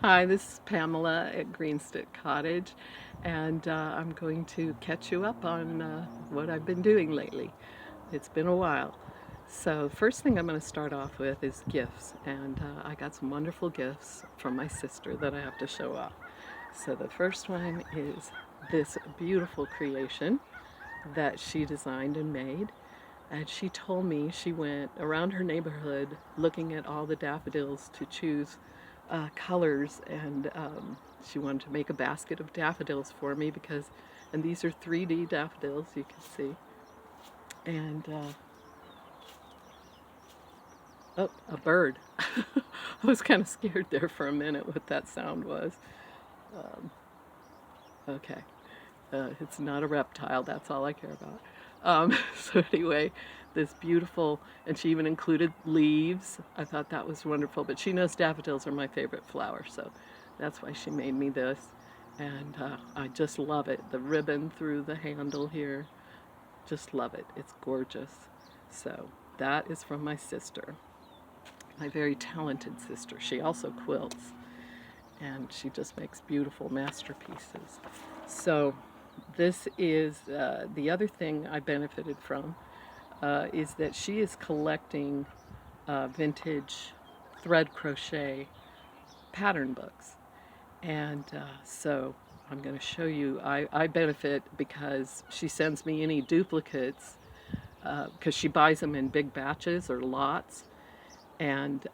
Hi, this is Pamela at Greenstick Cottage, and I'm going to catch you up on what I've been doing lately. It's been a while. So first thing I'm going to start off with is gifts, and I got some wonderful gifts from my sister that I have to show off. So the first one is this beautiful creation that she designed and made. And she told me she went around her neighborhood looking at all the daffodils to choose colors, and she wanted to make a basket of daffodils for me and these are 3D daffodils, you can see. And oh, a bird. I was kind of scared there for a minute what that sound was. Okay. It's not a reptile, that's all I care about. So anyway, this beautiful, and she even included leaves. I thought that was wonderful, but she knows daffodils are my favorite flower, so that's why she made me this. And I just love it. The ribbon through the handle here, just love it. It's gorgeous. So that is from my sister, my very talented sister. She also quilts, and she just makes beautiful masterpieces. So this is the other thing I benefited from is that she is collecting vintage thread crochet pattern books. And so I'm going to show you, I benefit because she sends me any duplicates because she buys them in big batches or lots. And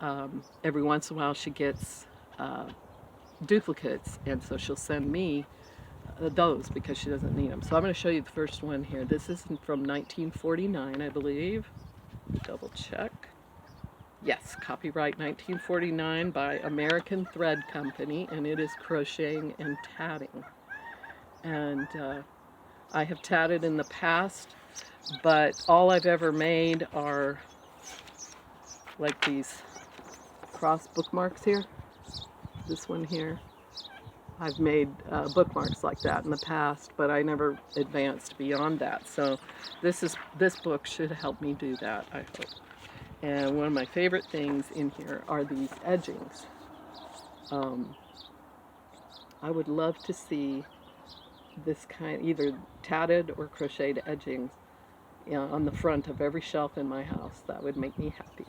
every once in a while she gets duplicates, and so she'll send me those because she doesn't need them. So I'm going to show you the first one here. This is from 1949, I believe. Double check. Yes, copyright 1949 by American Thread Company, and it is crocheting and tatting. And I have tatted in the past, but all I've ever made are like these cross bookmarks here. This one here. I've made bookmarks like that in the past, but I never advanced beyond that. So this book should help me do that, I hope. And one of my favorite things in here are these edgings. I would love to see this kind, either tatted or crocheted edgings, on the front of every shelf in my house. That would make me happy.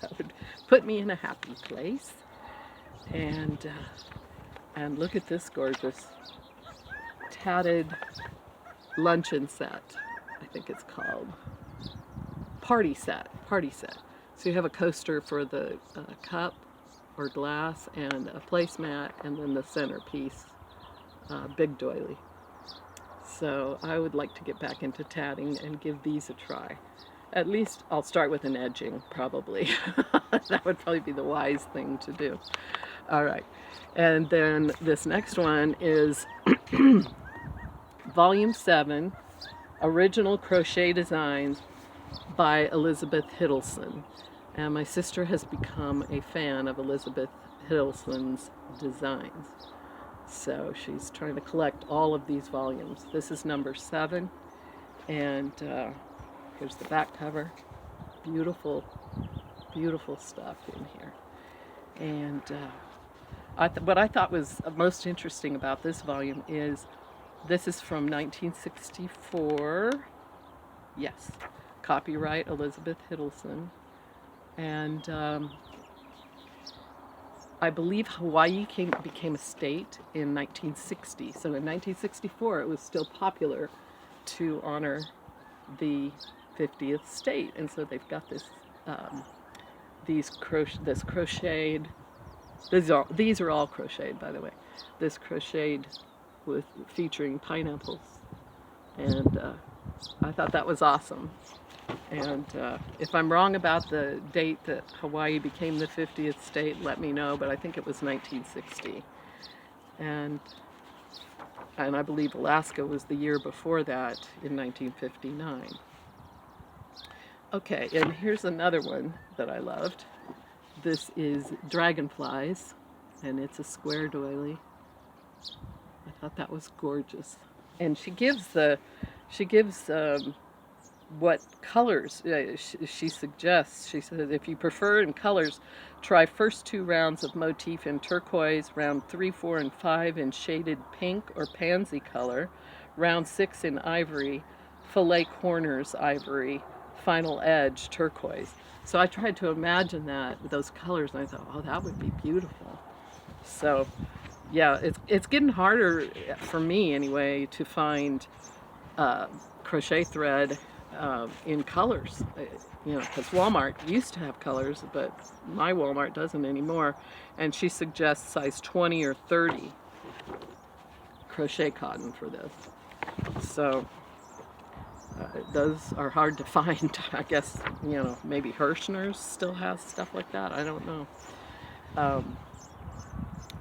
That would put me in a happy place. And look at this gorgeous tatted luncheon set. I think it's called party set. So you have a coaster for the cup or glass, and a placemat, and then the centerpiece, big doily. So I would like to get back into tatting and give these a try. At least I'll start with an edging, probably. That would probably be the wise thing to do. All right, and then this next one is Volume 7, Original Crochet Designs by Elizabeth Hiddleston. And my sister has become a fan of Elizabeth Hiddleston's designs. So she's trying to collect all of these volumes. This is number 7, and here's the back cover. Beautiful, beautiful stuff in here. And what I thought was most interesting about this volume is this is from 1964. Yes, copyright Elizabeth Hiddleston. And I believe Hawaii became a state in 1960. So in 1964, it was still popular to honor the 50th state, and so they've got this this crocheted. These are all crocheted, by the way. This crocheted featuring pineapples, and I thought that was awesome. And if I'm wrong about the date that Hawaii became the 50th state, let me know, but I think it was 1960. And I believe Alaska was the year before that, in 1959. Okay, and here's another one that I loved. This is Dragonflies, and it's a square doily. I thought that was gorgeous. And she gives what colors she suggests. She says, if you prefer in colors, try first 2 rounds of motif in turquoise, round 3, 4, and 5 in shaded pink or pansy color, round 6 in ivory, fillet corners ivory, final edge turquoise. So I tried to imagine that with those colors, and I thought, oh, that would be beautiful. So yeah, it's getting harder for me anyway to find crochet thread in colors, you know, because Walmart used to have colors, but my Walmart doesn't anymore. And she suggests size 20 or 30 crochet cotton for this. So those are hard to find. I guess, you know, maybe Hirschner's still has stuff like that. I don't know.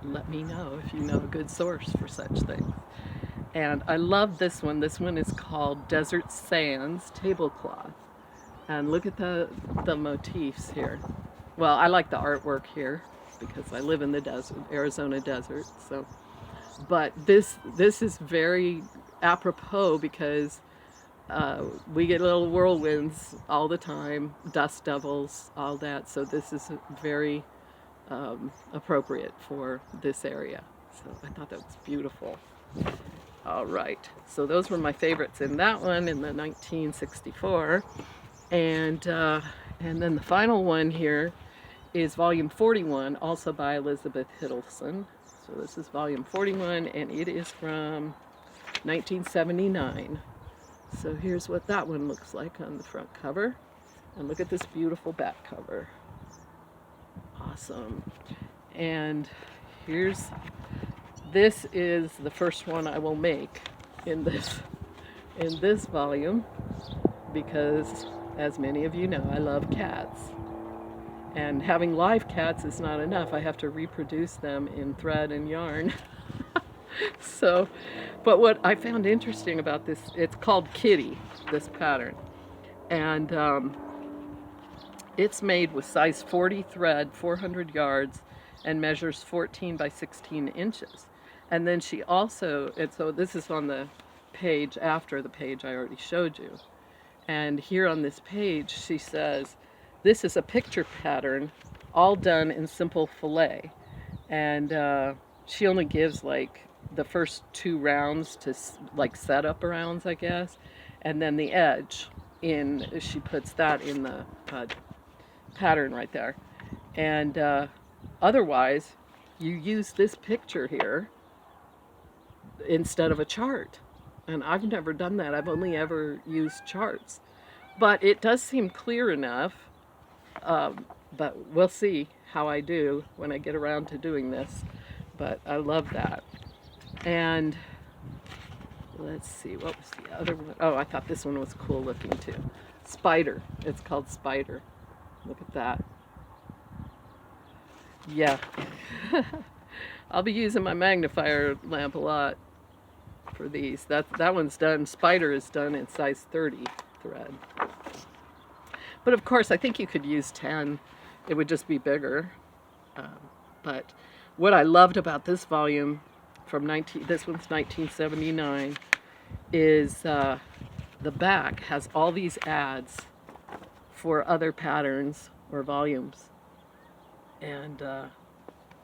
Let me know if you know a good source for such things. And I love this one. This one is called Desert Sands Tablecloth. And look at the motifs here. Well, I like the artwork here because I live in the desert, Arizona desert. So, but this is very apropos because we get little whirlwinds all the time, dust devils, all that. So this is very appropriate for this area. So I thought that was beautiful. All right, so those were my favorites in that one in the 1964. And then the final one here is volume 41, also by Elizabeth Hiddleston. So this is volume 41, and it is from 1979. So here's what that one looks like on the front cover. And look at this beautiful back cover. Awesome. And this is the first one I will make in this volume because, as many of you know, I love cats. And having live cats is not enough. I have to reproduce them in thread and yarn. So, but what I found interesting about this, it's called Kitty, this pattern. And it's made with size 40 thread, 400 yards, and measures 14 by 16 inches. And then she also, and so this is on the page after the page I already showed you. And here on this page, she says, this is a picture pattern, all done in simple filet. And she only gives like the first 2 rounds to like setup rounds, I guess. And then the edge she puts that in the pattern right there. And otherwise, you use this picture here instead of a chart. And I've never done that. I've only ever used charts. But it does seem clear enough. But we'll see how I do when I get around to doing this. But I love that. And let's see, what was the other one? Oh, I thought this one was cool looking too. Spider. It's called Spider. Look at that. Yeah. I'll be using my magnifier lamp a lot for these. That one's done. Spider is done in size 30 thread. But of course, I think you could use 10. It would just be bigger. But what I loved about this volume this one's 1979, is the back has all these ads for other patterns or volumes. And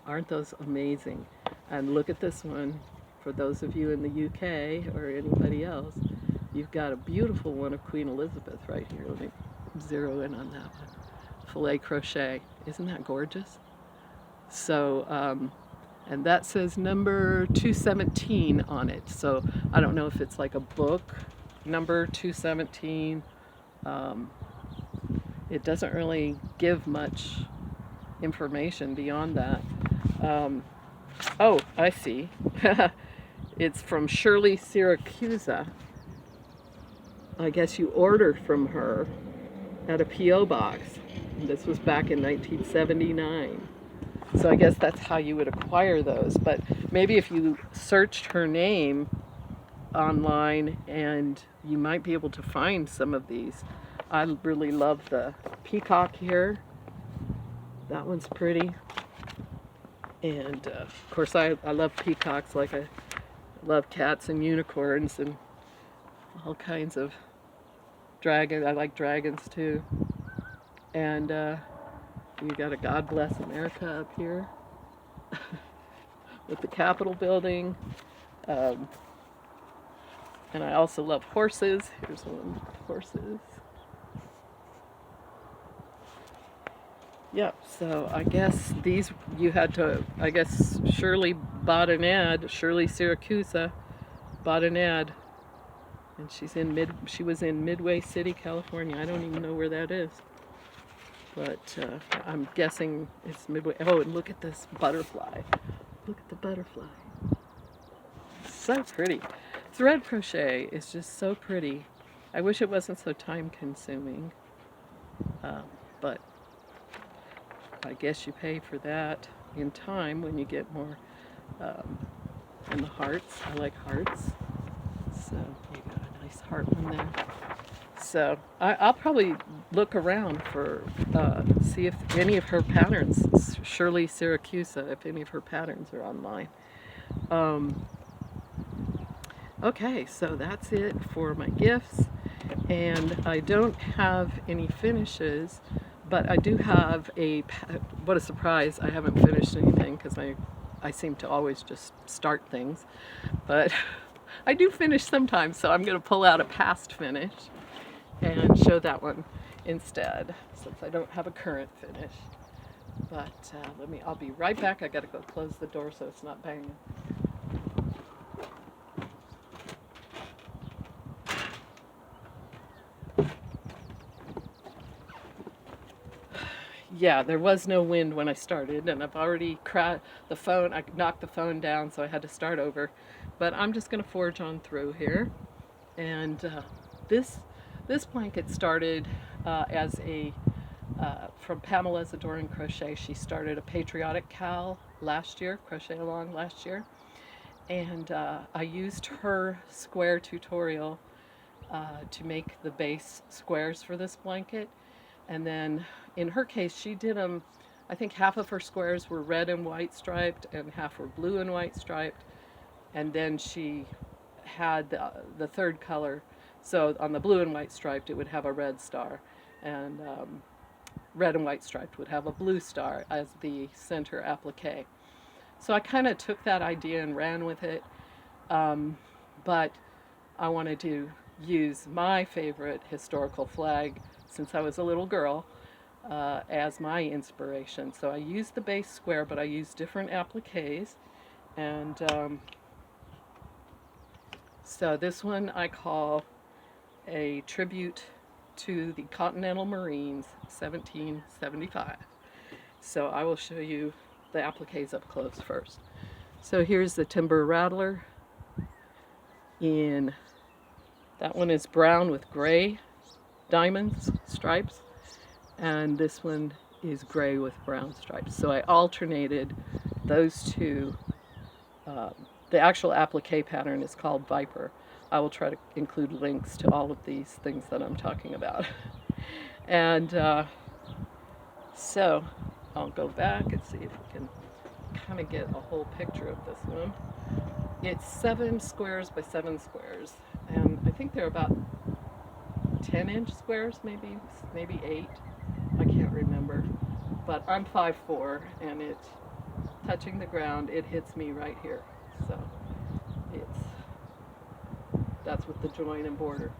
aren't those amazing? And look at this one. For those of you in the UK or anybody else, you've got a beautiful one of Queen Elizabeth right here. Let me zero in on that one. Filet crochet. Isn't that gorgeous? So, and that says number 217 on it. So I don't know if it's like a book number 217. It doesn't really give much information beyond that. Oh, I see. It's from Shirley Syracusa. I guess you ordered from her at a P.O. box. This was back in 1979. So I guess that's how you would acquire those. But maybe if you searched her name online, and you might be able to find some of these. I really love the peacock here. That one's pretty. And of course I love peacocks, like I love cats and unicorns and all kinds of Dragon, I like dragons too. And you got a God Bless America up here with the Capitol building. Um, and I also love horses. Here's one, horses. Yep, so I guess these, you had to, I guess Shirley bought an ad, Shirley Siracusa bought an ad, and she was in Midway City, California. I don't even know where that is, but I'm guessing it's Midway. Oh, and look at this butterfly. Look at the butterfly. So pretty. Thread crochet is just so pretty. I wish it wasn't so time consuming, but I guess you pay for that in time when you get more. And the hearts, I like hearts. So you got a nice heart one there. So I'll probably look around for, see if any of her patterns, Shirley Siracusa, if any of her patterns are online. Okay, so that's it for my gifts. And I don't have any finishes, but I do have what a surprise, I haven't finished anything because I seem to always just start things, but I do finish sometimes, so I'm going to pull out a past finish and show that one instead, since I don't have a current finish. But I'll be right back. I got to go close the door so it's not banging. Yeah, there was no wind when I started, and I've already I knocked the phone down, so I had to start over. But I'm just going to forge on through here. And this blanket started from Pamela's Adoring Crochet. She started a patriotic cowl last year, crochet along last year. And I used her square tutorial to make the base squares for this blanket. And then in her case, she did them, I think half of her squares were red and white striped and half were blue and white striped. And then she had the third color. So on the blue and white striped, it would have a red star. And red and white striped would have a blue star as the center applique. So I kind of took that idea and ran with it. But I wanted to use my favorite historical flag since I was a little girl as my inspiration. So I used the base square, but I used different appliques. And so this one I call a tribute to the Continental Marines, 1775. So I will show you the appliques up close first. So here's the Timber Rattler. That one is brown with gray diamonds, stripes, and this one is gray with brown stripes. So I alternated those two. The actual applique pattern is called Viper. I will try to include links to all of these things that I'm talking about. And so I'll go back and see if we can kind of get a whole picture of this one. It's 7 squares by 7 squares, and I think they're about 10-inch squares, maybe 8. I can't remember, but I'm 5'4", and it's touching the ground. It hits me right here, so that's with the join and border.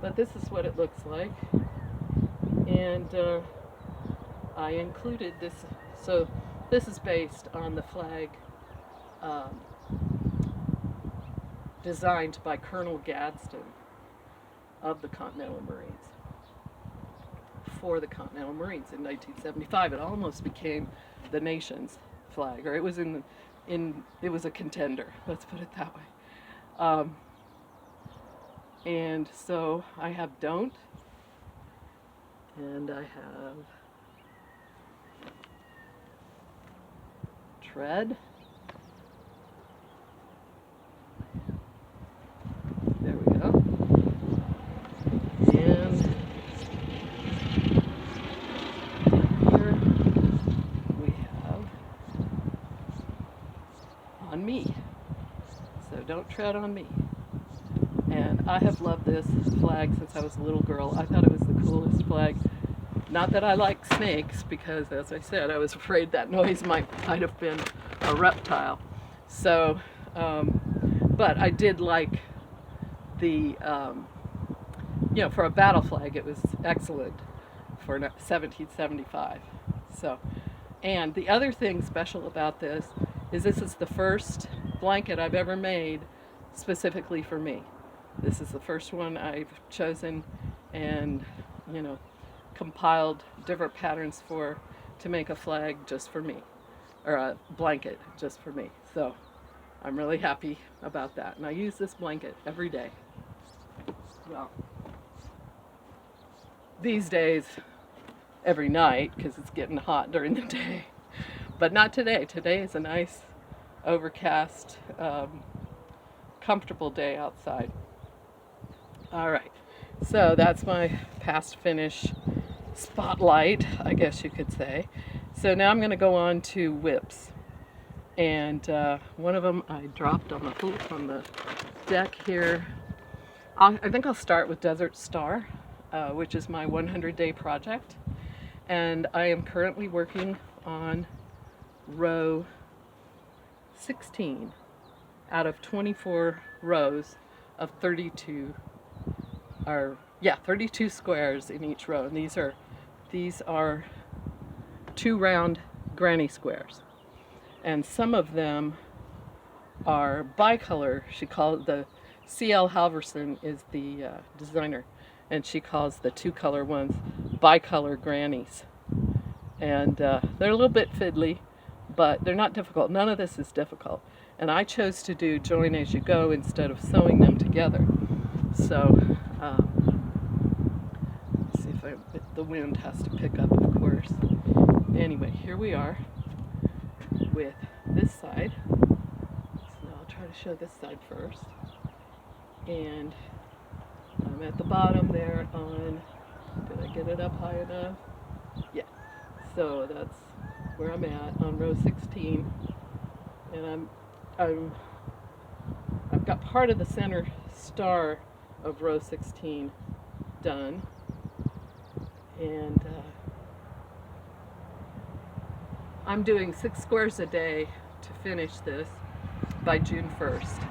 But this is what it looks like, and I included this. So this is based on the flag designed by Colonel Gadsden of the Continental Marines for the Continental Marines in 1975. It almost became the nation's flag, or it was it was a contender. Let's put it that way. And so I have Don't, and I have Tread. There we go. And here we have On Me. So don't tread on me. And I have loved this flag since I was a little girl. I thought it was the coolest flag. Not that I like snakes, because as I said, I was afraid that noise might have been a reptile. So, but I did like the, for a battle flag, it was excellent for 1775. So, and the other thing special about this is the first blanket I've ever made specifically for me. This is the first one I've chosen and, compiled different patterns to make a flag just for me, or a blanket just for me. So I'm really happy about that. And I use this blanket every day. Well, these days, every night, because it's getting hot during the day. But not today. Today is a nice, overcast, comfortable day outside. All right, so that's my past finish spotlight, I guess you could say. So now I'm going to go on to whips. And one of them I dropped on the deck here. I think I'll start with Desert Star, which is my 100-day project. And I am currently working on row 16 out of 24 rows of 32 squares in each row. And these are 2 round granny squares. And some of them are bicolor. The C.L. Halverson is the designer, and she calls the 2-color ones bicolor grannies. And they're a little bit fiddly, but they're not difficult. None of this is difficult. And I chose to do join as you go instead of sewing them together. So, let's see if the wind has to pick up, of course. Anyway, here we are with this side. So I'll try to show this side first. And I'm at the bottom there on, did I get it up high enough? Yeah. So that's where I'm at on row 16. And I've got part of the center star of row 16 done. And I'm doing 6 squares a day to finish this by June 1st.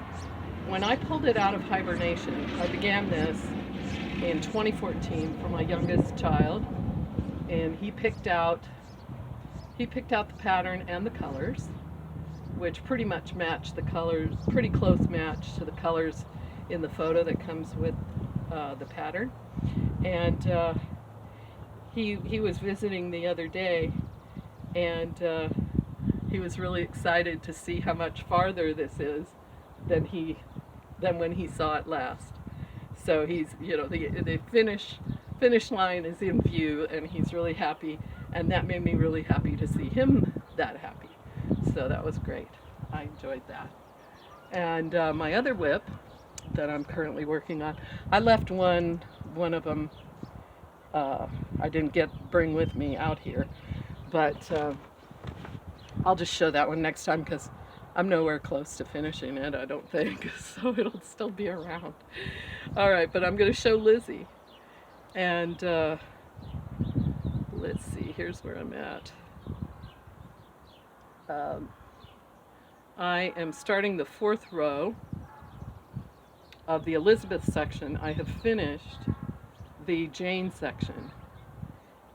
When I pulled it out of hibernation, I began this in 2014 for my youngest child, and he picked out the pattern and the colors, which pretty much match the colors, pretty close match to the colors in the photo that comes with the pattern. And he was visiting the other day, and he was really excited to see how much farther this is than when he saw it last. So he's, the finish line is in view, and he's really happy, and that made me really happy to see him that happy. So that was great. I enjoyed that. And my other whip that I'm currently working on, I left one of them. I didn't bring with me out here, but I'll just show that one next time, because I'm nowhere close to finishing it, I don't think, so it'll still be around. All right, but I'm going to show Lizzie. And let's see, here's where I'm at. I am starting the 4th row of the Elizabeth section. I have finished the Jane section.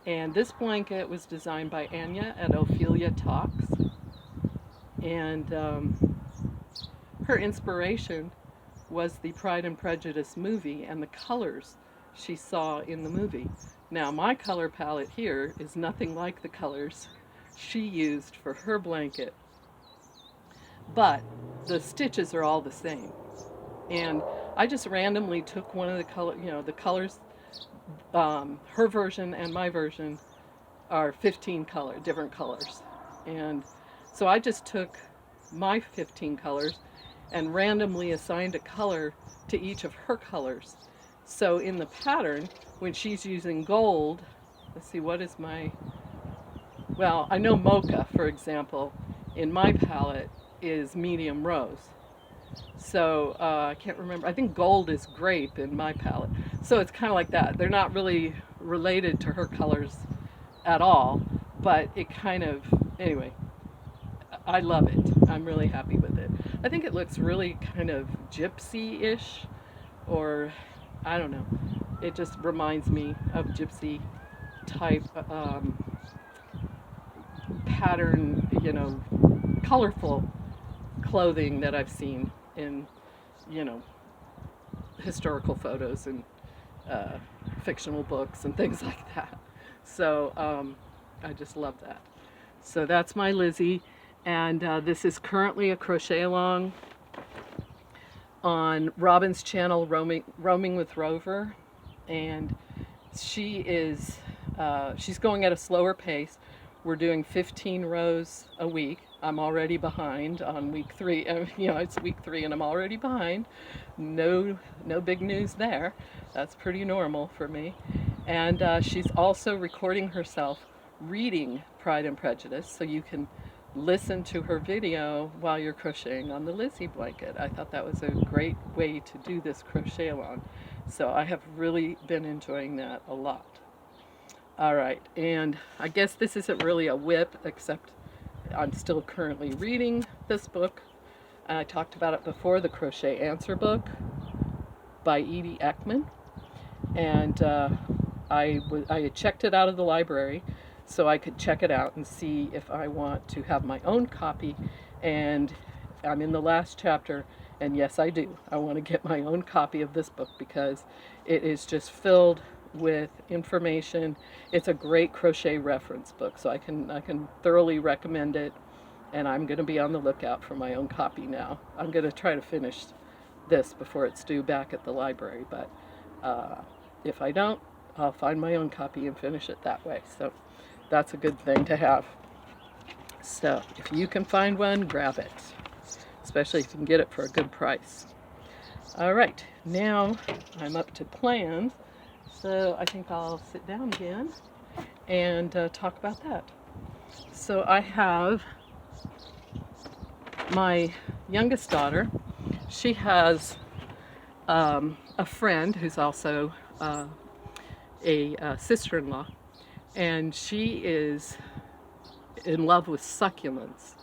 And this blanket was designed by Anya at Ophelia Talks. And her inspiration was the Pride and Prejudice movie and the colors she saw in the movie. Now, my color palette here is nothing like the colors she used for her blanket, but the stitches are all the same. And I just randomly took one of the colors, her version and my version are 15 different colors. And so I just took my 15 colors and randomly assigned a color to each of her colors. So in the pattern, when she's using gold, let's see, what is well, I know mocha, for example, in my palette is medium rose. So I can't remember. I think gold is grape in my palette. So it's kind of like that. They're not really related to her colors at all, but it kind of, anyway, I love it. I'm really happy with it. I think it looks really kind of gypsy-ish, or I don't know. It just reminds me of gypsy type pattern, colorful clothing that I've seen in, you know, historical photos and uh, fictional books and things like that. So I just love that. So that's my Lizzie, and this is currently a crochet along on Robin's channel, Roaming with Rover, and she's going at a slower pace. We're doing 15 rows a week. I'm already behind on week 3. It's week 3 and I'm already behind. No big news there. That's pretty normal for me. And she's also recording herself reading Pride and Prejudice, so you can listen to her video while you're crocheting on the Lizzie blanket. I thought that was a great way to do this crochet along. So I have really been enjoying that a lot. All right, and I guess this isn't really a whip, except I'm still currently reading this book. I talked about it before, the Crochet Answer book by Edie Eckman. And I had checked it out of the library so I could check it out and see if I want to have my own copy. And I'm in the last chapter, and yes, I do. I want to get my own copy of this book because it is just filled with information. It's a great crochet reference book, so I can thoroughly recommend it, and I'm going to be on the lookout for my own copy now. I'm going to try to finish this before it's due back at the library, but if I don't, I'll find my own copy and finish it that way. So that's a good thing to have. So if you can find one, grab it, especially if you can get it for a good price. All right, now I'm up to plans. So I think I'll sit down again and talk about that. So I have my youngest daughter. She has a friend who's also a sister-in-law, and she is in love with succulents,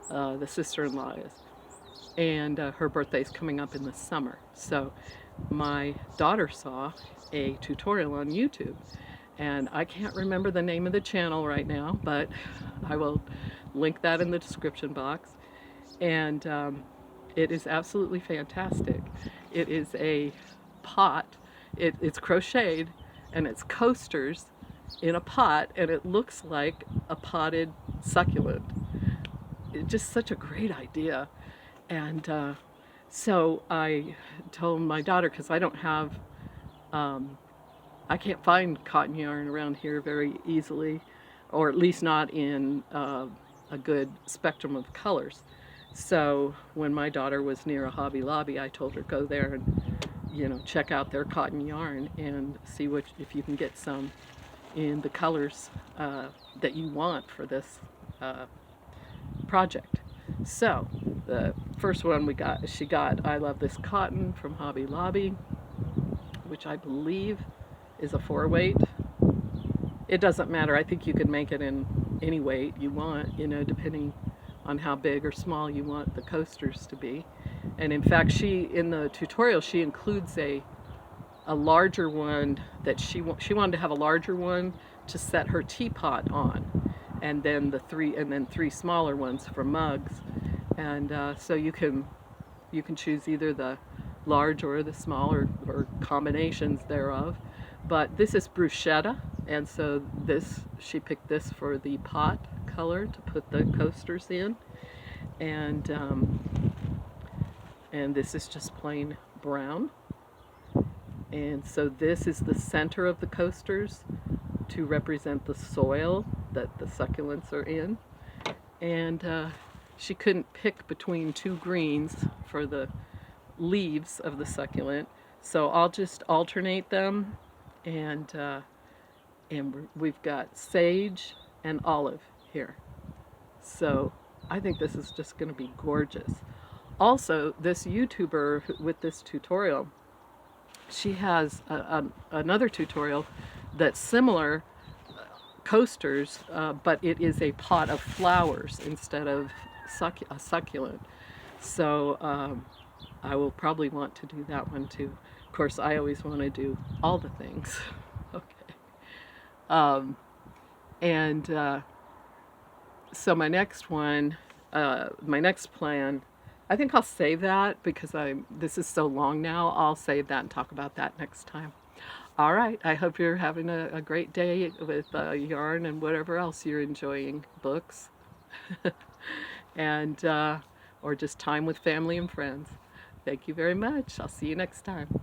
the sister-in-law is. And her birthday's coming up in the summer. So my daughter saw a tutorial on YouTube, and I can't remember the name of the channel right now, but I will link that in the description box. And it is absolutely fantastic. It is a pot. It's crocheted, and it's coasters in a pot, and it looks like a potted succulent. It's just such a great idea. And so I told my daughter, because I don't have, I can't find cotton yarn around here very easily, or at least not in a good spectrum of colors. So when my daughter was near a Hobby Lobby, I told her go there and check out their cotton yarn and see if you can get some in the colors that you want for this project. So the first one she got I Love This Cotton from Hobby Lobby, which I believe is a 4-weight. It doesn't matter. I think you can make it in any weight you want, depending on how big or small you want the coasters to be. And in fact, in the tutorial, she includes a larger one that she wanted to have a larger one to set her teapot on, and then three smaller ones for mugs. And so you can choose either the large or the small, or combinations thereof. But this is bruschetta, and so she picked this for the pot color to put the coasters in, and this is just plain brown. And so this is the center of the coasters to represent the soil that the succulents are in. And she couldn't pick between 2 greens for the leaves of the succulent, so I'll just alternate them. And we've got sage and olive here. So I think this is just going to be gorgeous. Also, this YouTuber with this tutorial, she has another tutorial that's similar, coasters, but it is a pot of flowers instead of a succulent. So I will probably want to do that one too. Of course, I always want to do all the things. Okay. And so my next one, my next plan, I think I'll save that because this is so long now. I'll save that and talk about that next time. All right. I hope you're having a great day with yarn and whatever else you're enjoying, books, and or just time with family and friends. Thank you very much. I'll see you next time.